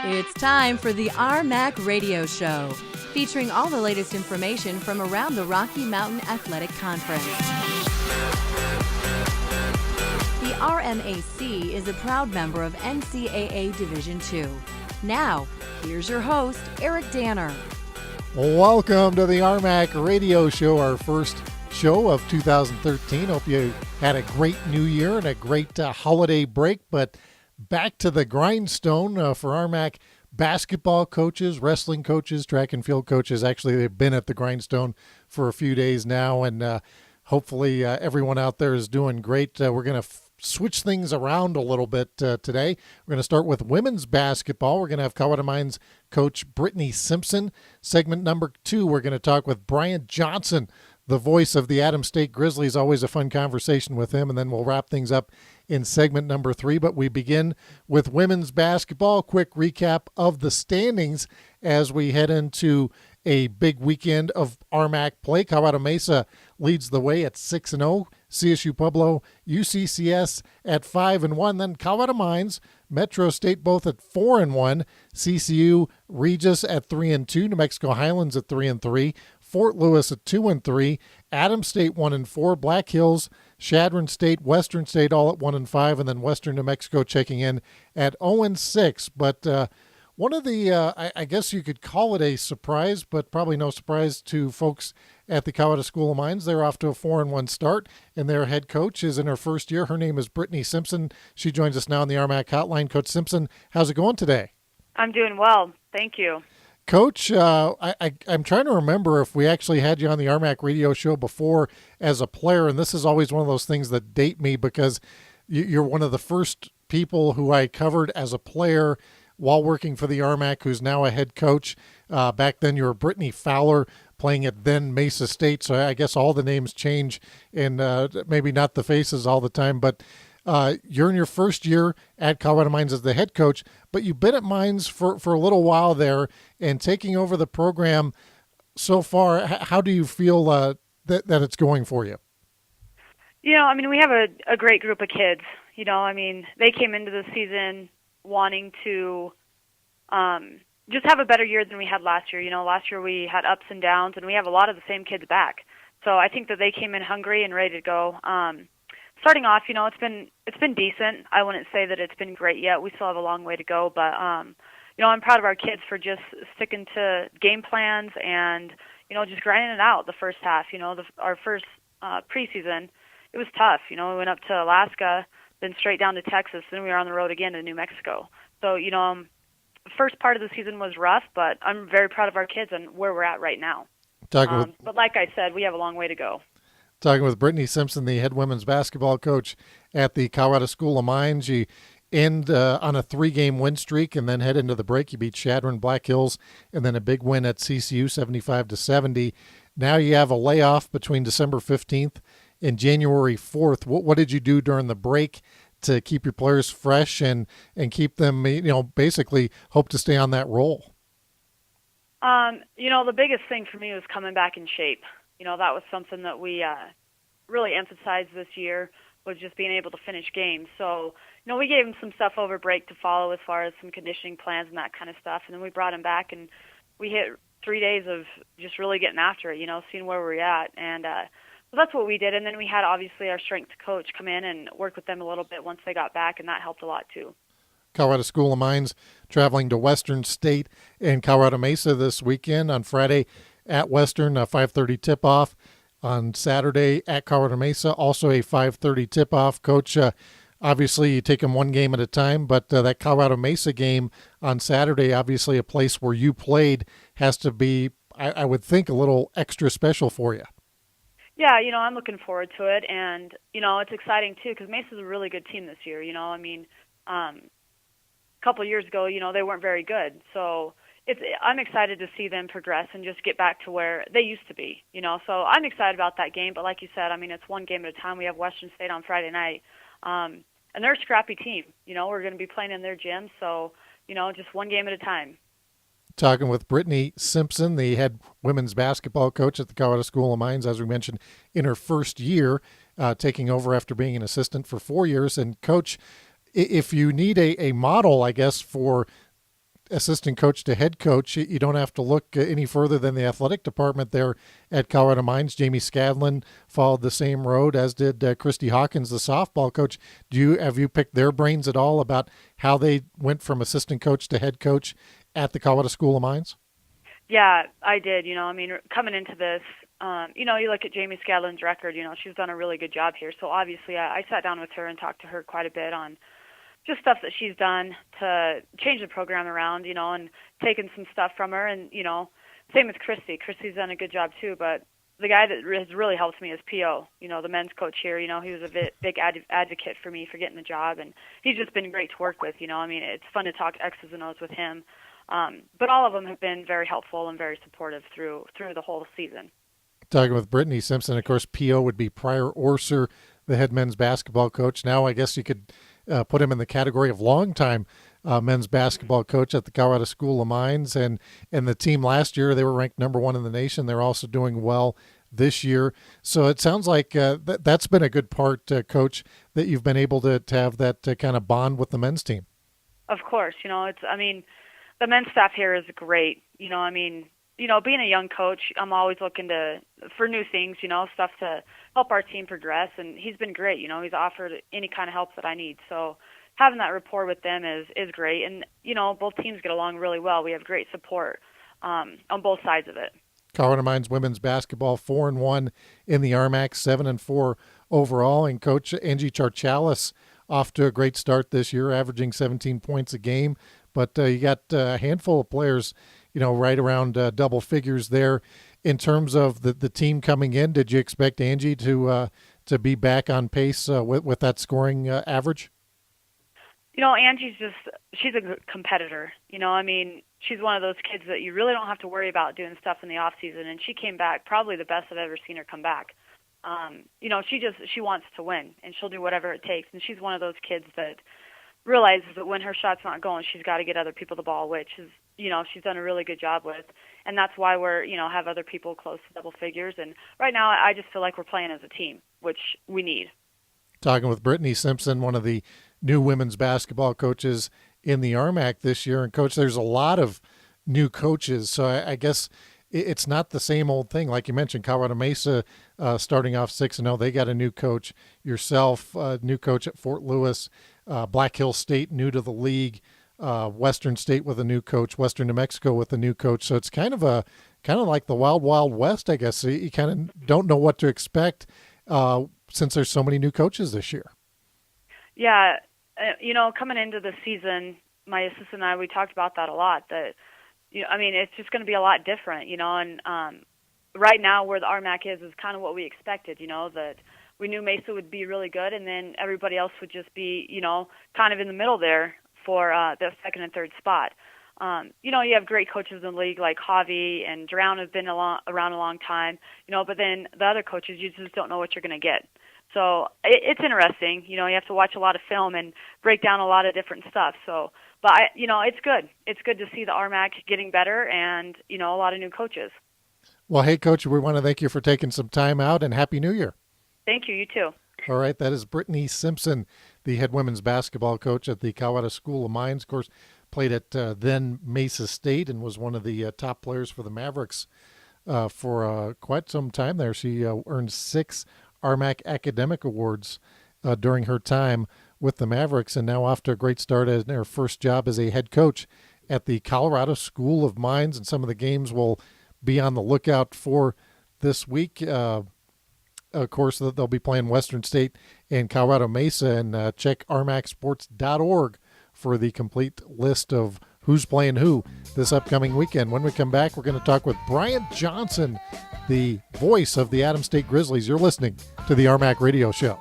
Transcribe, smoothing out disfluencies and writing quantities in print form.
It's time for the RMAC Radio Show, featuring all the latest information from around the Rocky Mountain Athletic Conference. The RMAC is a proud member of NCAA Division II. Now, here's your host, Eric Danner. Welcome to the RMAC Radio Show, our first show of 2013. Hope you had a great new year and a great holiday break, but back to the grindstone for RMAC basketball coaches, wrestling coaches, track and field coaches. Actually, they've been at the grindstone for a few days now, and hopefully everyone out there is doing great. We're going to switch things around a little bit today. We're going to start with women's basketball. We're going to have Colorado Mines coach Brittany Simpson. Segment number 2, we're going to talk with Brian Johnson, the voice of the Adams State Grizzlies. Always a fun conversation with him, and then we'll wrap things up in segment number 3. But we begin with women's basketball. Quick recap of the standings as we head into a big weekend of RMAC play. Colorado Mesa leads the way at 6-0. CSU Pueblo, UCCS at 5-1. Then Colorado Mines, Metro State both at 4-1. CCU Regis at 3-2. New Mexico Highlands at 3-3. Fort Lewis at 2-3. Adams State 1-4. Black Hills, Chadron State, Western State all at 1-5, and then Western New Mexico checking in at 0-6. But one of the, I guess you could call it a surprise, but probably no surprise to folks at the Colorado School of Mines. They're off to a 4-1 start, and their head coach is in her first year. Her name is Brittany Simpson. She joins us now on the RMAC hotline. Coach Simpson, how's it going today? I'm doing well. Thank you. Coach, I'm trying to remember if we actually had you on the RMAC radio show before as a player, and this is always one of those things that date me because you're one of the first people who I covered as a player while working for the RMAC, who's now a head coach. Back then you were Brittany Fowler playing at then Mesa State, so I guess all the names change and maybe not the faces all the time, but you're in your first year at Colorado Mines as the head coach, but you've been at Mines for a little while there and taking over the program so far. How do you feel that it's going for you? You know, I mean, we have a great group of kids. You know, I mean, they came into the season wanting to just have a better year than we had last year. You know, last year we had ups and downs, and we have a lot of the same kids back. So I think that they came in hungry and ready to go. Starting off, you know, it's been decent. I wouldn't say that it's been great yet. We still have a long way to go, but you know, I'm proud of our kids for just sticking to game plans and, you know, just grinding it out the first half. You know, our first preseason, it was tough. You know, we went up to Alaska, then straight down to Texas, then we were on the road again to New Mexico. So, you know, the first part of the season was rough, but I'm very proud of our kids and where we're at right now. But like I said, we have a long way to go. Talking with Brittany Simpson, the head women's basketball coach at the Colorado School of Mines. You end on a 3-game win streak and then head into the break. You beat Chadron, Black Hills, and then a big win at CCU, 75-70. Now you have a layoff between December 15th and January 4th. What did you do during the break to keep your players fresh and keep them, you know, basically hope to stay on that roll? You know, the biggest thing for me was coming back in shape. You know, that was something that we really emphasized this year, was just being able to finish games. So, you know, we gave him some stuff over break to follow as far as some conditioning plans and that kind of stuff. And then we brought him back, and we hit 3 days of just really getting after it, you know, seeing where we're at. And so that's what we did. And then we had, obviously, our strength coach come in and work with them a little bit once they got back, and that helped a lot too. Colorado School of Mines traveling to Western State and Colorado Mesa this weekend. On Friday at Western, a 5:30 tip-off. On Saturday at Colorado Mesa, also a 5:30 tip-off. Coach, obviously you take them one game at a time, but that Colorado Mesa game on Saturday, obviously a place where you played, has to be, I would think, a little extra special for you. Yeah, you know, I'm looking forward to it, and, you know, it's exciting too because Mesa's a really good team this year. You know, I mean, a couple of years ago, you know, they weren't very good, so I'm excited to see them progress and just get back to where they used to be, you know. So I'm excited about that game. But like you said, I mean, it's one game at a time. We have Western State on Friday night, and they're a scrappy team. You know, we're going to be playing in their gym. So, you know, just one game at a time. Talking with Brittany Simpson, the head women's basketball coach at the Colorado School of Mines, as we mentioned, in her first year, taking over after being an assistant for 4 years. And, Coach, if you need a model, I guess, for assistant coach to head coach, you don't have to look any further than the athletic department there at Colorado Mines. Jamie Scadlin followed the same road, as did Christy Hawkins, the softball coach. Have you picked their brains at all about how they went from assistant coach to head coach at the Colorado School of Mines? Yeah, I did. Coming into this, you look at Jamie Scadlin's record, she's done a really good job here. So obviously I sat down with her and talked to her quite a bit on just stuff that she's done to change the program around, and taken some stuff from her. And, same with Christy. Christy's done a good job too, but the guy that has really helped me is P.O., the men's coach here. He was a big advocate for me for getting the job, and he's just been great to work with. It's fun to talk X's and O's with him. But all of them have been very helpful and very supportive through the whole season. Talking with Brittany Simpson, of course, P.O. would be Pryor Orser, the head men's basketball coach. Now I guess you could put him in the category of longtime men's basketball coach at the Colorado School of Mines. And the team last year, they were ranked number 1 in the nation. They're also doing well this year. So it sounds like that's been a good part, Coach, that you've been able to have that kind of bond with the men's team. Of course. The men's staff here is great. Being a young coach, I'm always looking for new things, stuff to help our team progress. And he's been great. He's offered any kind of help that I need. So having that rapport with them is great. And, both teams get along really well. We have great support on both sides of it. Colorado Mines women's basketball 4-1 in the RMAC, 7-4 overall. And Coach Angie Charchalis off to a great start this year, averaging 17 points a game. But you got a handful of players, right around double figures there. In terms of the team coming in, did you expect Angie to be back on pace with that scoring average? Angie's she's a competitor. She's one of those kids that you really don't have to worry about doing stuff in the off season. And she came back probably the best I've ever seen her come back. She wants to win, and she'll do whatever it takes. And she's one of those kids that realizes that when her shot's not going, she's got to get other people the ball, which is, she's done a really good job with. And that's why we're, have other people close to double figures. And right now I just feel like we're playing as a team, which we need. Talking with Brittany Simpson, one of the new women's basketball coaches in the RMAC this year. And Coach, there's a lot of new coaches. So I guess it's not the same old thing. Like you mentioned, Colorado Mesa starting off 6-0. They got a new coach. Yourself, new coach at Fort Lewis. Black Hill State new to the league, Western State with a new coach, Western New Mexico with a new coach. So it's kind of like the wild, wild west, I guess. So you kind of don't know what to expect since there's so many new coaches this year. Yeah, coming into the season, my assistant and I, we talked about that a lot. That it's just going to be a lot different, And right now, where the RMAC is kind of what we expected. That we knew Mesa would be really good, and then everybody else would just be, kind of in the middle there for the second and third spot. You have great coaches in the league like Javi and Drown have been around a long time, but then the other coaches, you just don't know what you're going to get. So it's interesting. You have to watch a lot of film and break down a lot of different stuff. So, but it's good. It's good to see the RMAC getting better and, a lot of new coaches. Well, hey, Coach, we want to thank you for taking some time out, and Happy New Year. Thank you. You too. All right. That is Brittany Simpson, the head women's basketball coach at the Colorado School of Mines. Of course, played at then Mesa State and was one of the top players for the Mavericks for quite some time there. She earned 6 RMAC academic awards during her time with the Mavericks, and now off to a great start in her first job as a head coach at the Colorado School of Mines. And some of the games we'll be on the lookout for this week. Of course, they'll be playing Western State and Colorado Mesa, and check rmacsports.org for the complete list of who's playing who this upcoming weekend. When we come back, we're going to talk with Bryant Johnson, the voice of the Adams State Grizzlies. You're listening to the RMAC Radio Show.